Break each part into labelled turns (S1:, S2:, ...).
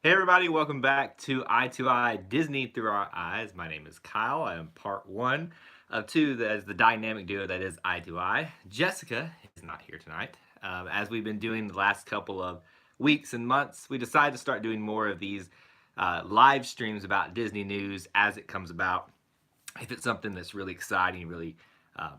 S1: Hey everybody, welcome back to Eye to Eye Disney Through Our Eyes. My name is Kyle. I am part one of two that is the dynamic duo that is Eye to Eye. Jessica is not here tonight. As we've been doing the last couple of weeks and months, we decided to start doing more of these live streams about Disney news as it comes about. If it's something that's really exciting, really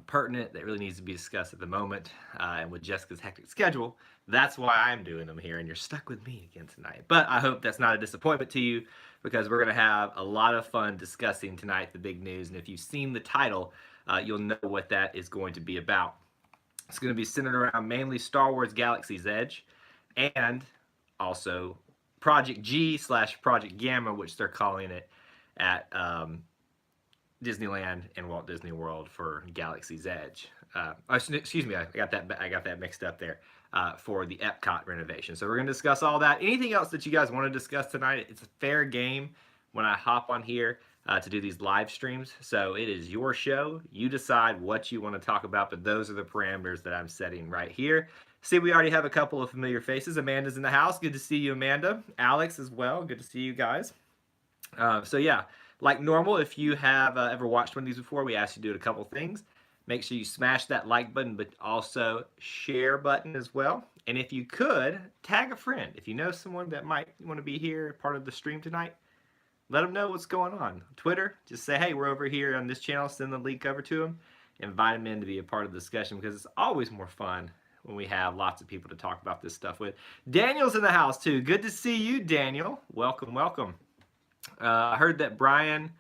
S1: pertinent, that really needs to be discussed at the moment, and with Jessica's hectic schedule, that's why I'm doing them here, and you're stuck with me again tonight. But I hope that's not a disappointment to you, because we're going to have a lot of fun discussing tonight the big news, and if you've seen the title, you'll know what that is going to be about. It's going to be centered around mainly Star Wars Galaxy's Edge, and also Project G / Project Gamma, which they're calling it at Disneyland and Walt Disney World for Galaxy's Edge. Excuse me, I got that mixed up there. For the Epcot renovation. So we're going to discuss all that. Anything else that you guys want to discuss tonight? It's a fair game when I hop on here to do these live streams. So it is your show. You decide what you want to talk about, but those are the parameters that I'm setting right here. See, we already have a couple of familiar faces. Amanda's in the house. Good to see you, Amanda. Alex as well. Good to see you guys. So yeah, like normal, if you have ever watched one of these before, we ask you to do a couple things. Make sure you smash that like button, but also share button as well. And if you could, tag a friend. If you know someone that might want to be here, part of the stream tonight, let them know what's going on. Twitter, just say, hey, we're over here on this channel. Send the link over to them. Invite them in to be a part of the discussion, because it's always more fun when we have lots of people to talk about this stuff with. Daniel's in the house, too. Good to see you, Daniel. Welcome, welcome. I heard that Brian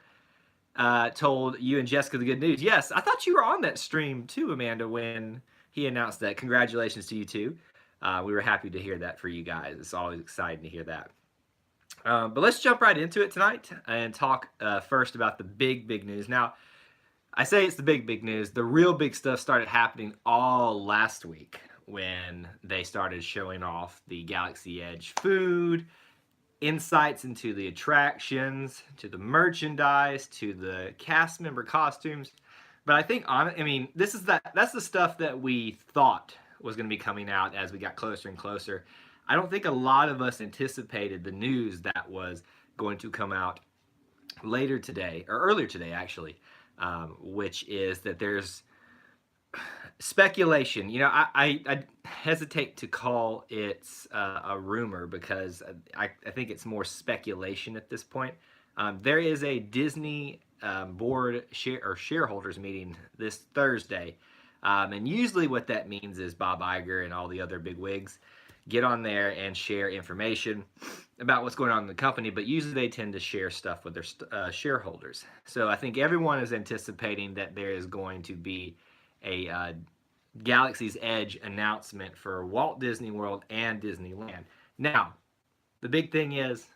S1: told you and Jessica the good news. Yes, I thought you were on that stream too, Amanda, when he announced that. Congratulations to you too. We were happy to hear that for you guys. It's always exciting to hear that. But let's jump right into it tonight and talk first about the big news. Now, I say it's the big news. The real big stuff started happening all last week when they started showing off the Galaxy Edge food, insights into the attractions, to the merchandise, to the cast member costumes. But I think that's the stuff that we thought was going to be coming out as we got closer and closer. I don't think a lot of us anticipated the news that was going to come out later today, or earlier today actually, which is that there's speculation. You know, I hesitate to call it a rumor, because I think it's more speculation at this point. There is a Disney board shareholders meeting this Thursday, and usually what that means is Bob Iger and all the other big wigs get on there and share information about what's going on in the company, but usually they tend to share stuff with their shareholders. So I think everyone is anticipating that there is going to be a Galaxy's Edge announcement for Walt Disney World and Disneyland. Now, the big thing is,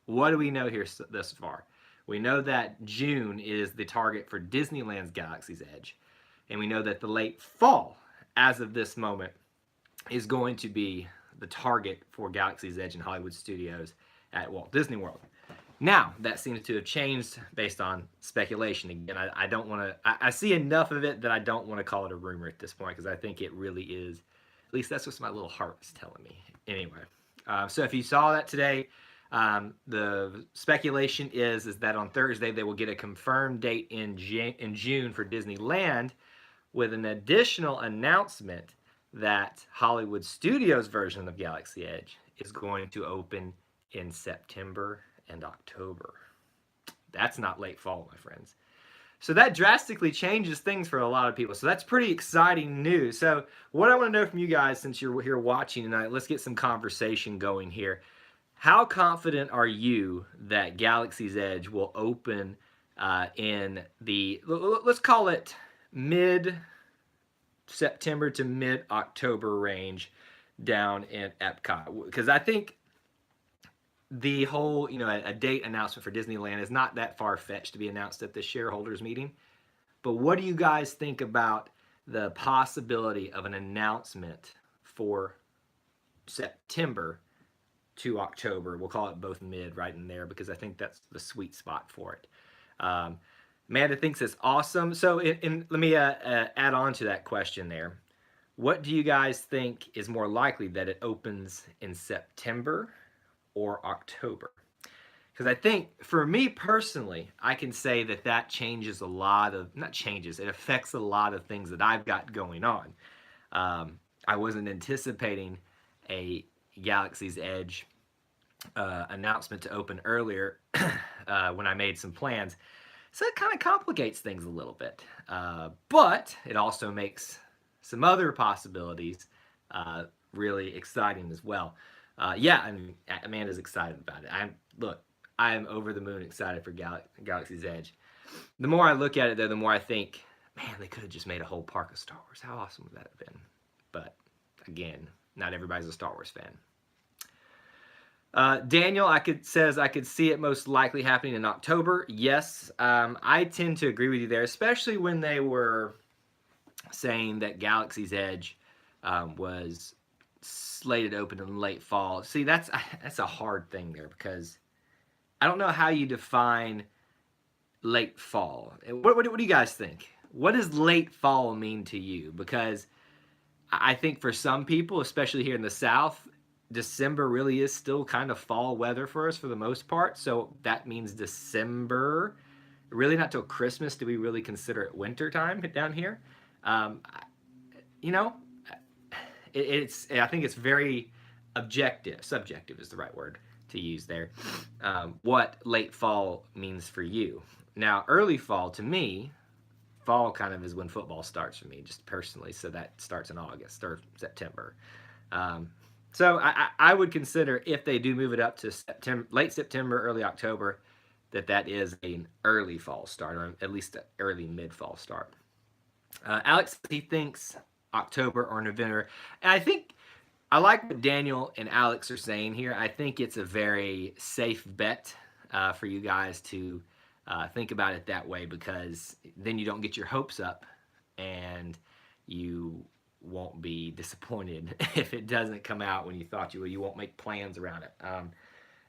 S1: what do we know here thus far? We know that June is the target for Disneyland's Galaxy's Edge, and we know that the late fall, as of this moment, is going to be the target for Galaxy's Edge in Hollywood Studios at Walt Disney World. Now, that seems to have changed based on speculation. Again, I don't want to, I see enough of it that I don't want to call it a rumor at this point, because I think it really is, at least that's what my little heart is telling me. Anyway, so if you saw that today, the speculation is that on Thursday they will get a confirmed date in June for Disneyland, with an additional announcement that Hollywood Studios version of Galaxy Edge is going to open in September and October. That's not late fall, my friends. So that drastically changes things for a lot of people. So that's pretty exciting news. So what I want to know from you guys, since you're here watching tonight, let's get some conversation going here. How confident are you that Galaxy's Edge will open in the, let's call it mid-September to mid-October range down in Epcot? Because I think the whole, a date announcement for Disneyland is not that far-fetched to be announced at this shareholders meeting. But what do you guys think about the possibility of an announcement for September to October? We'll call it both mid right in there, because I think that's the sweet spot for it. Amanda thinks it's awesome. So let me add on to that question there. What do you guys think is more likely, that it opens in September or October? Because I think for me personally, I can say that that changes a lot of, not changes, it affects a lot of things that I've got going on. I wasn't anticipating a Galaxy's Edge announcement to open earlier when I made some plans. So it kind of complicates things a little bit. But it also makes some other possibilities really exciting as well. Yeah, I mean, Amanda's excited about it. I am over the moon excited for Galaxy's Edge. The more I look at it, though, the more I think, man, they could have just made a whole park of Star Wars. How awesome would that have been? But again, not everybody's a Star Wars fan. Daniel, says I could see it most likely happening in October. Yes, I tend to agree with you there, especially when they were saying that Galaxy's Edge was slated to open in late fall. See, that's a hard thing there because I don't know how you define late fall. What do you guys think? What does late fall mean to you? Because I think for some people, especially here in the South, December really is still kind of fall weather for us for the most part. So that means December, really not till Christmas do we really consider it winter time down here. You know, I think it's very subjective is the right word to use there, what late fall means for you. Now, early fall, to me, fall kind of is when football starts for me, just personally, so that starts in August or September. So I would consider, if they do move it up to late September, early October, that is an early fall start, or at least an early mid-fall start. Alex, he thinks October or November. And I like what Daniel and Alex are saying here. I think it's a very safe bet for you guys to think about it that way, because then you don't get your hopes up and you won't be disappointed if it doesn't come out when you thought you would. You won't make plans around it.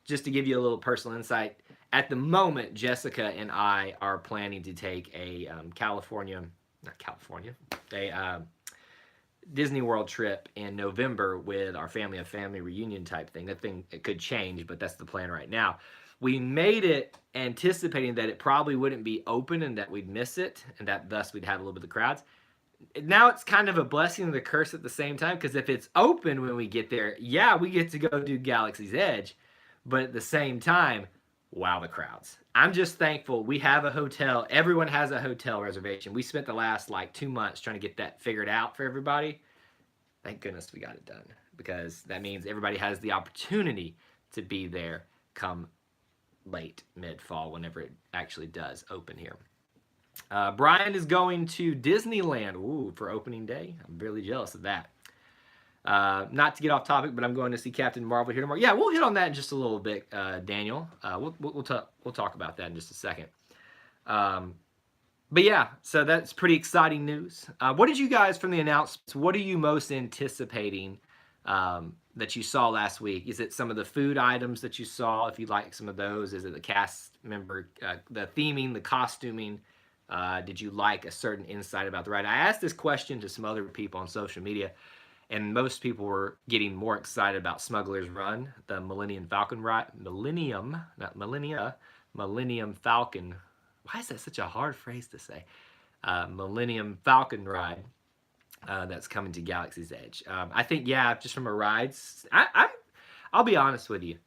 S1: Just to give you a little personal insight, at the moment, Jessica and I are planning to take a Disney World trip in November with our family, a family reunion type thing. That thing, it could change, but that's the plan right now. We made it anticipating that it probably wouldn't be open and that we'd miss it, and that thus we'd have a little bit of crowds. Now it's kind of a blessing and a curse at the same time, because if it's open when we get there, yeah, we get to go do Galaxy's Edge, but at the same time, wow, the crowds. I'm just thankful we have a hotel. Everyone has a hotel reservation. We spent the last 2 months trying to get that figured out for everybody. Thank goodness we got it done, because that means everybody has the opportunity to be there come late mid-fall, whenever it actually does open here. Brian is going to Disneyland for opening day. I'm really jealous of that. Not to get off topic, but I'm going to see Captain Marvel here tomorrow. Yeah, we'll hit on that in just a little bit, Daniel. We'll talk about that in just a second. But yeah, so that's pretty exciting news. What did you guys, from the announcements, what are you most anticipating that you saw last week? Is it some of the food items that you saw, if you like some of those? Is it the cast member, the theming, the costuming? Did you like a certain insight about the ride? I asked this question to some other people on social media, and most people were getting more excited about Smuggler's Run, the Millennium Falcon ride. Millennium Falcon. Why is that such a hard phrase to say? Millennium Falcon ride that's coming to Galaxy's Edge. I think, yeah, just from a rides, I'll be honest with you.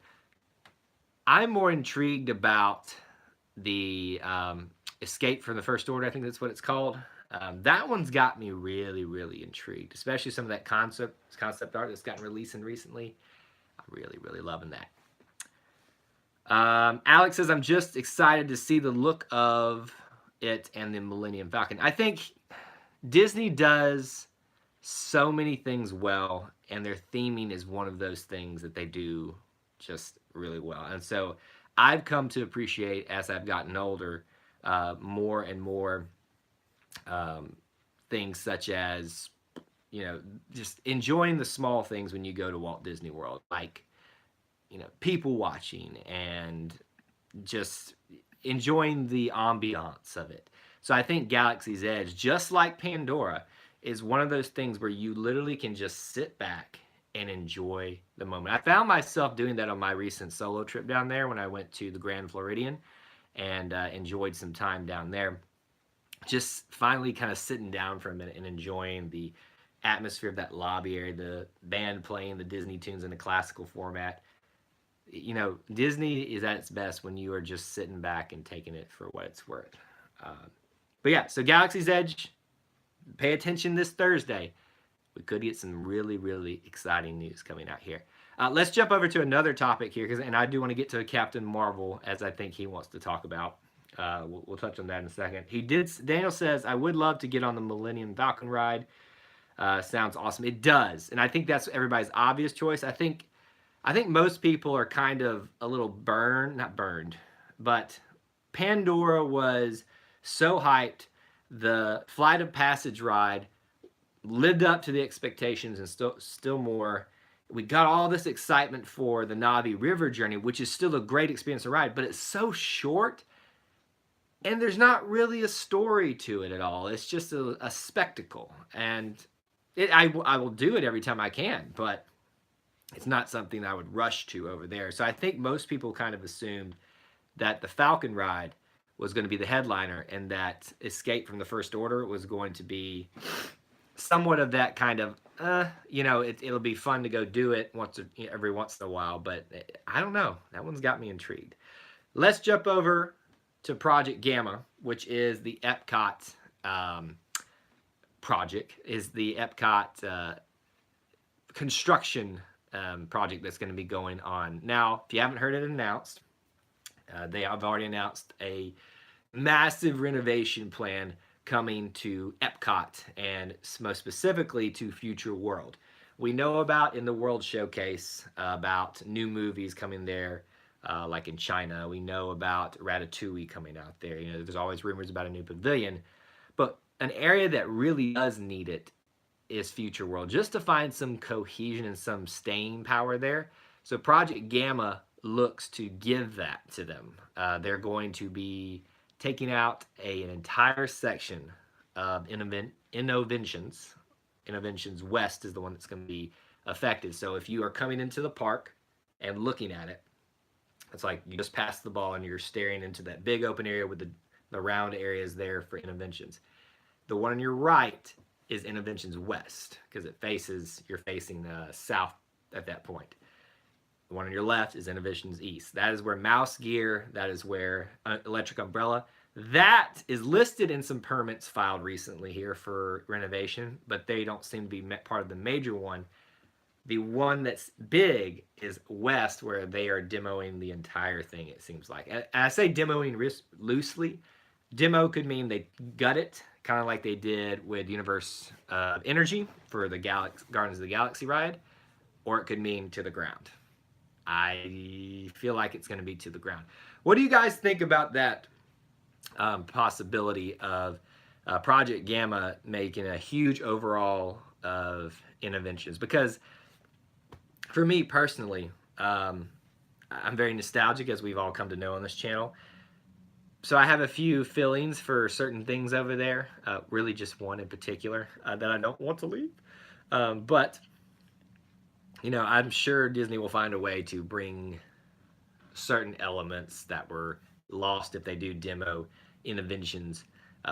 S1: I'm more intrigued about the Escape from the First Order. I think that's what it's called. That one's got me really, really intrigued, especially some of that concept art that's gotten released recently. I'm really, really loving that. Alex says, I'm just excited to see the look of it and the Millennium Falcon. I think Disney does so many things well, and their theming is one of those things that they do just really well. And so I've come to appreciate, as I've gotten older, more and more things such as, just enjoying the small things when you go to Walt Disney World, like, people watching and just enjoying the ambiance of it. So I think Galaxy's Edge, just like Pandora, is one of those things where you literally can just sit back and enjoy the moment. I found myself doing that on my recent solo trip down there when I went to the Grand Floridian and enjoyed some time down there. Just finally kind of sitting down for a minute and enjoying the atmosphere of that lobby area, the band playing the Disney tunes in a classical format. You know, Disney is at its best when you are just sitting back and taking it for what it's worth. But yeah, so Galaxy's Edge, pay attention this Thursday. We could get some really, really exciting news coming out here. Let's jump over to another topic here, and I do want to get to Captain Marvel, as I think he wants to talk about. We'll touch on that in a second. Daniel says, I would love to get on the Millennium Falcon ride. Sounds awesome. It does, and I think that's everybody's obvious choice. I think most people are kind of a little not burned, but Pandora was so hyped. The Flight of Passage ride lived up to the expectations and still more. We got all this excitement for the Na'vi River journey, which is still a great experience to ride, but it's so short, and there's not really a story to it at all. It's just a spectacle, and I will do it every time I can, but it's not something I would rush to over there. So I think most people kind of assumed that the Falcon ride was going to be the headliner, and that Escape from the First Order was going to be somewhat of that kind of, it'll be fun to go do it every once in a while, but I don't know. That one's got me intrigued. Let's jump over to Project Gamma, which is the Epcot project, is the Epcot construction project that's going to be going on. Now, if you haven't heard it announced, they have already announced a massive renovation plan coming to Epcot, and most specifically to Future World. We know about in the World Showcase about new movies coming there, like in China. We know about Ratatouille coming out there. You know, there's always rumors about a new pavilion, but an area that really does need it is Future World, just to find some cohesion and some staying power there. So Project Gamma looks to give that to them. They're going to be taking out an entire section of Innoventions. Innoventions West is the one that's going to be affected. So if you are coming into the park and looking at it, it's like you just passed the ball and you're staring into that big open area with the round areas there for Innoventions. The one on your right is Innoventions West, because you're facing south at that point. The one on your left is Innoventions East. That is where Mouse Gear, that is where Electric Umbrella. That is listed in some permits filed recently here for renovation, but they don't seem to be part of the major one. The one that's big is West, where they are demoing the entire thing, it seems like. And I say demoing loosely. Demo could mean they gut it, kind of like they did with Universe Energy for the Guardians of the Galaxy ride, or it could mean to the ground. I feel like it's going to be to the ground. What do you guys think about that possibility of Project Gamma making a huge overhaul of Innoventions? Because for me personally, I'm very nostalgic, as we've all come to know on this channel. So I have a few feelings for certain things over there, really just one in particular that I don't want to leave. But you know, I'm sure Disney will find a way to bring certain elements that were lost if they do demo Innoventions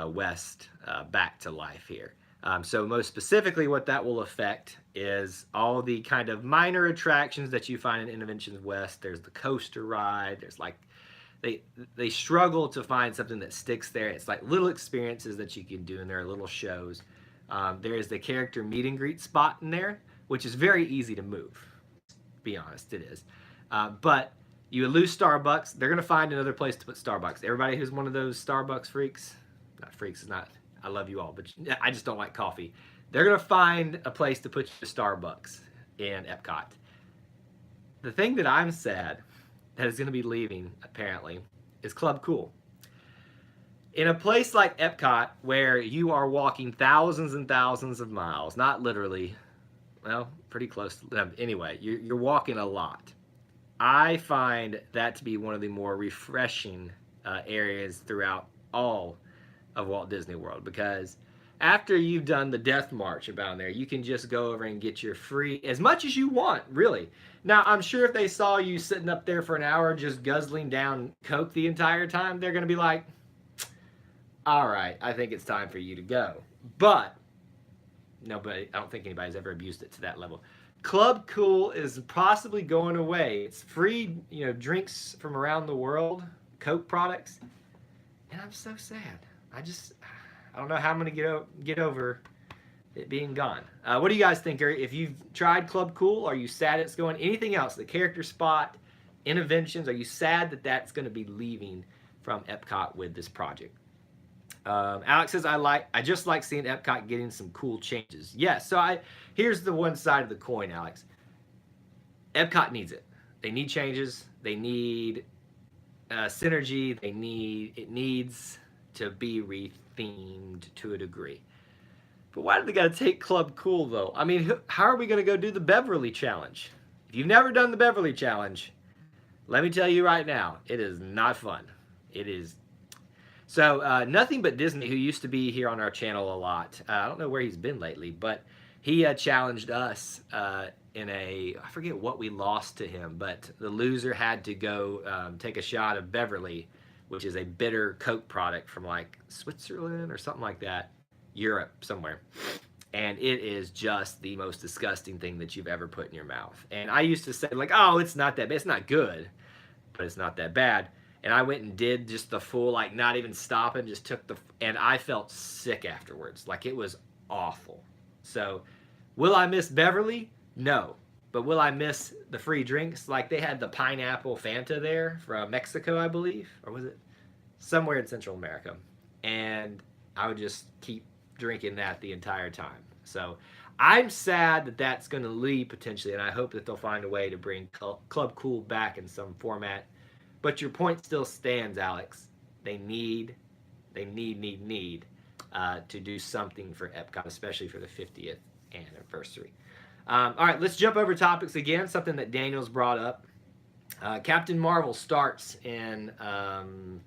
S1: West back to life here. So most specifically, what that will affect is all the kind of minor attractions that you find in Innoventions West. There's the coaster ride. There's like, they struggle to find something that sticks there. It's like little experiences that you can do, and there are little shows. There is the character meet and greet spot in there, which is very easy to move. To be honest, it is. But you lose Starbucks. They're going to find another place to put Starbucks. Everybody who's one of those Starbucks freaks, not freaks, is not, I love you all, but I just don't like coffee. They're going to find a place to put your Starbucks in Epcot. The thing that I'm sad that is going to be leaving, apparently, is Club Cool. In a place like Epcot, where you are walking thousands and thousands of miles, not literally, well, pretty close. Anyway, you're walking a lot. I find that to be one of the more refreshing areas throughout all of Walt Disney World, because after you've done the death march around there, you can just go over and get your free, as much as you want, really. Now, I'm sure if they saw you sitting up there for an hour just guzzling down Coke the entire time, they're going to be like, all right, I think it's time for you to go. But nobody, I don't think anybody's ever abused it to that level. Club Cool is possibly going away. It's free, drinks from around the world, Coke products, and I'm so sad. I don't know how I'm gonna get over it being gone. What do you guys think, Gary? If you've tried Club Cool, are you sad it's going? Anything else? The Character Spot, Innoventions, are you sad that that's going to be leaving from Epcot with this project? Alex says, I just like seeing Epcot getting some cool changes. Yes, so here's the one side of the coin, Alex. Epcot needs it. They need changes. They need synergy. It needs to be rethemed to a degree. But why do they got to take Club Cool, though? I mean, how are we going to go do the Beverly Challenge? If you've never done the Beverly Challenge, let me tell you right now, it is not fun. It is. So Nothing But Disney, who used to be here on our channel a lot, I don't know where he's been lately, but he challenged us in I forget what we lost to him, but the loser had to go take a shot of Beverly, which is a bitter Coke product from like Switzerland or something like that, Europe somewhere. And it is just the most disgusting thing that you've ever put in your mouth. And I used to say, like, oh, it's not that bad. It's not good, but it's not that bad. And I went and did just the full, like, not even stopping, just took and I felt sick afterwards. Like, it was awful. So, will I miss Beverly? No. But will I miss the free drinks? Like, they had the pineapple Fanta there from Mexico, I believe. Or was it somewhere in Central America? And I would just keep drinking that the entire time. So, I'm sad that that's going to leave potentially, and I hope that they'll find a way to bring Club Cool back in some format. But your point still stands, Alex. They need to do something for Epcot, especially for the 50th anniversary. All right, let's jump over topics again, something that Daniel's brought up. Captain Marvel starts in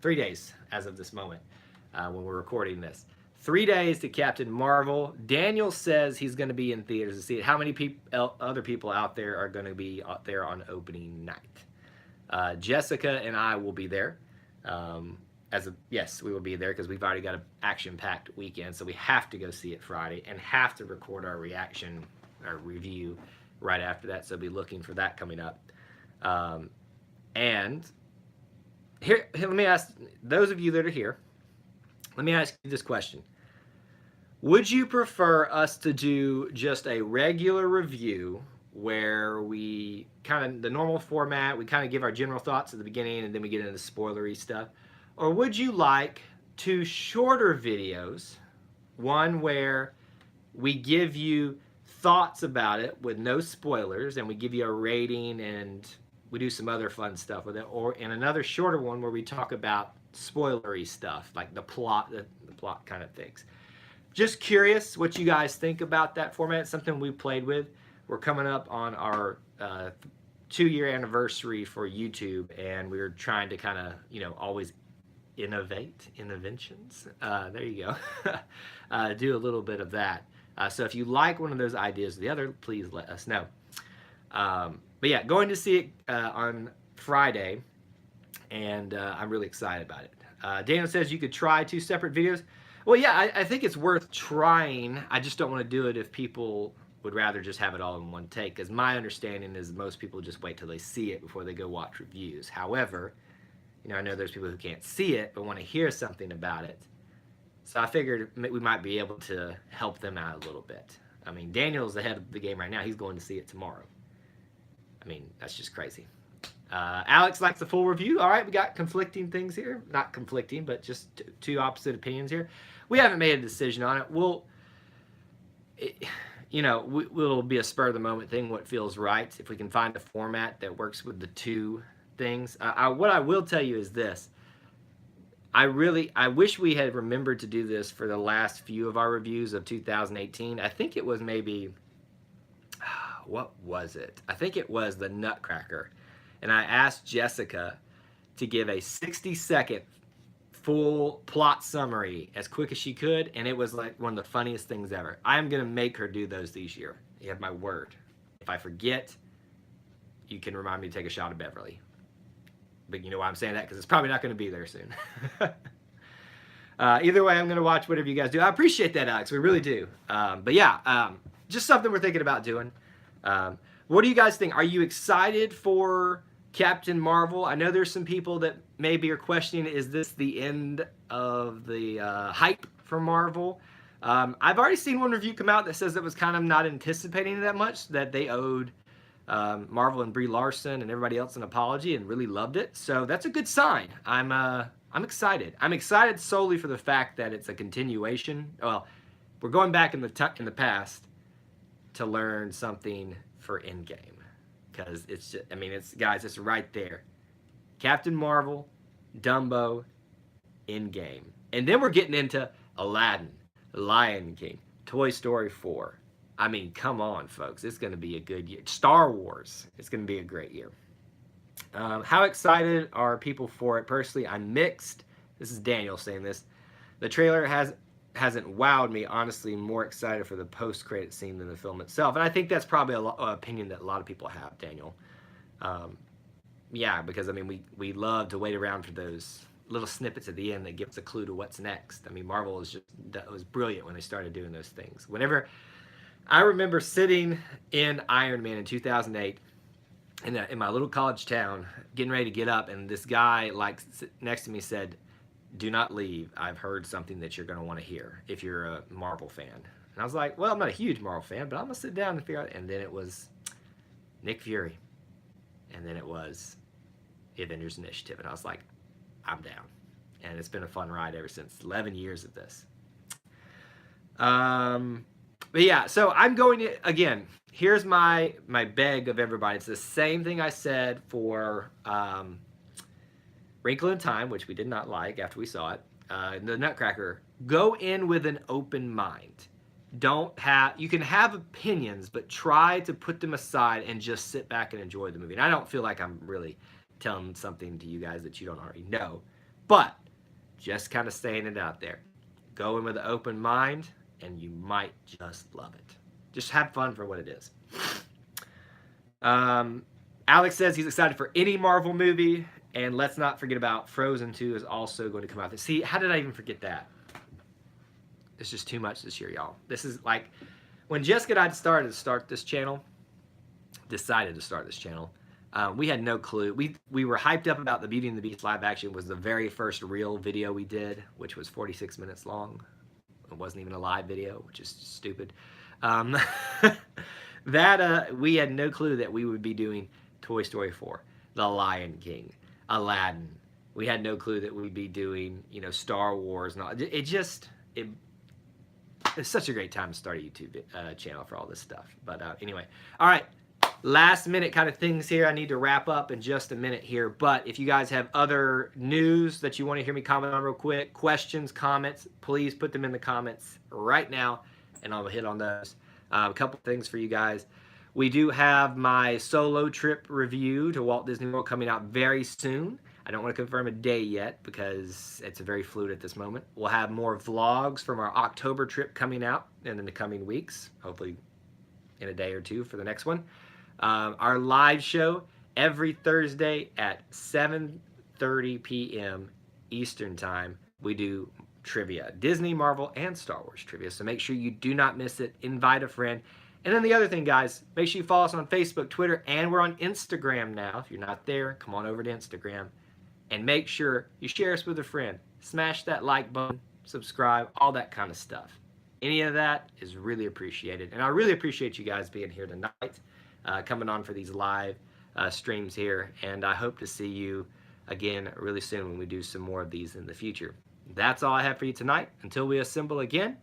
S1: 3 days as of this moment when we're recording this. 3 days to Captain Marvel. Daniel says he's going to be in theaters to see it. How many other people out there are going to be out there on opening night? Jessica and I will be there. Yes, we will be there because we've already got an action-packed weekend, so we have to go see it Friday and have to record our review right after that. So be looking for that coming up. And here, let me ask those of you that are here. Let me ask you this question: would you prefer us to do just a regular review where we kind of, the normal format, we kind of give our general thoughts at the beginning and then we get into the spoilery stuff? Or would you like 2 shorter videos, one where we give you thoughts about it with no spoilers and we give you a rating and we do some other fun stuff with it, or in another shorter one where we talk about spoilery stuff like the plot kind of things? Just curious what you guys think about that format. It's something we played with. We're coming up on our 2-year anniversary for YouTube, and we were trying to kind of, always innovations. There you go. Do a little bit of that. So if you like one of those ideas or the other, please let us know. But yeah, going to see it on Friday, and I'm really excited about it. Daniel says you could try 2 separate videos. Well, yeah, I think it's worth trying. I just don't want to do it if people would rather just have it all in one take, because my understanding is most people just wait till they see it before they go watch reviews. However, I know there's people who can't see it but want to hear something about it. So I figured we might be able to help them out a little bit. I mean, Daniel's ahead of the game right now. He's going to see it tomorrow. I mean, that's just crazy. Alex likes the full review. All right, we got conflicting things here. Not conflicting, but just 2 opposite opinions here. We haven't made a decision on it. We'll be a spur of the moment thing, what feels right. If we can find a format that works with the 2 things. What I will tell you is this. I wish we had remembered to do this for the last few of our reviews of 2018. I think it was maybe, what was it? I think it was the Nutcracker. And I asked Jessica to give a 60-second full plot summary as quick as she could, and it was like one of the funniest things ever. I'm gonna make her do those this year. You have my word. If I forget, you can remind me to take a shot of Beverly. But you know why I'm saying that? Because it's probably not going to be there soon. Either way, I'm going to watch whatever you guys do. I appreciate that, Alex. We really do. But yeah, just something we're thinking about doing. What do you guys think? Are you excited for Captain Marvel? I know there's some people that maybe are questioning, is this the end of the hype for Marvel? I've already seen one review come out that says it was kind of not anticipating that much, that they owed Marvel and Brie Larson and everybody else an apology and really loved it. So that's a good sign. I'm excited. I'm excited solely for the fact that it's a continuation. Well, we're going back in the past to learn something for Endgame, because it's just, I mean, it's, guys, it's right there. Captain Marvel, Dumbo, Endgame, and then we're getting into Aladdin, Lion King, Toy Story 4. I mean, come on, folks. It's going to be a good year. Star Wars. It's going to be a great year. How excited are people for it? Personally, I'm mixed. This is Daniel saying this. The trailer hasn't wowed me. Honestly, more excited for the post-credit scene than the film itself. And I think that's probably an opinion that a lot of people have, Daniel. Yeah, because, I mean, we love to wait around for those little snippets at the end that gives a clue to what's next. I mean, Marvel was brilliant when they started doing those things. Whenever I remember sitting in Iron Man in 2008 in my little college town, getting ready to get up, and this guy like next to me said, "Do not leave. I've heard something that you're going to want to hear if you're a Marvel fan." And I was like, "Well, I'm not a huge Marvel fan, but I'm going to sit down and figure out." And then it was Nick Fury. And then it was the Avengers Initiative. And I was like, I'm down. And it's been a fun ride ever since. 11 years of this. But yeah, so I'm going to, again, here's my beg of everybody. It's the same thing I said for Wrinkle in Time, which we did not like after we saw it. The Nutcracker. Go in with an open mind. You can have opinions, but try to put them aside and just sit back and enjoy the movie. And I don't feel like I'm really telling something to you guys that you don't already know, but just kind of saying it out there. Go in with an open mind, and you might just love it. Just have fun for what it is. Alex says he's excited for any Marvel movie, and let's not forget about Frozen 2 is also going to come out. See, how did I even forget that? It's just too much this year, y'all. This is like, when Jessica and I decided to start this channel, we had no clue. We were hyped up about the Beauty and the Beast live action. Was the very first real video we did, which was 46 minutes long. It wasn't even a live video, which is stupid. We had no clue that we would be doing Toy Story 4, The Lion King, Aladdin. We had no clue that we'd be doing, Star Wars and all. It's such a great time to start a YouTube channel for all this stuff. But anyway, all right. Last minute kind of things here. I need to wrap up in just a minute here. But if you guys have other news that you want to hear me comment on real quick, questions, comments, please put them in the comments right now, and I'll hit on those. A couple things for you guys. We do have my solo trip review to Walt Disney World coming out very soon. I don't want to confirm a day yet because it's very fluid at this moment. We'll have more vlogs from our October trip coming out in the coming weeks, hopefully in a day or two for the next one. Our live show every Thursday at 7:30 p.m. Eastern Time. We do trivia, Disney, Marvel, and Star Wars trivia, so make sure you do not miss it. Invite a friend. And then the other thing, guys, make sure you follow us on Facebook, Twitter, and we're on Instagram now. If you're not there, come on over to Instagram. And make sure you share us with a friend. Smash that like button, subscribe, all that kind of stuff. Any of that is really appreciated. And I really appreciate you guys being here tonight, coming on for these live streams here. And I hope to see you again really soon when we do some more of these in the future. That's all I have for you tonight. Until we assemble again,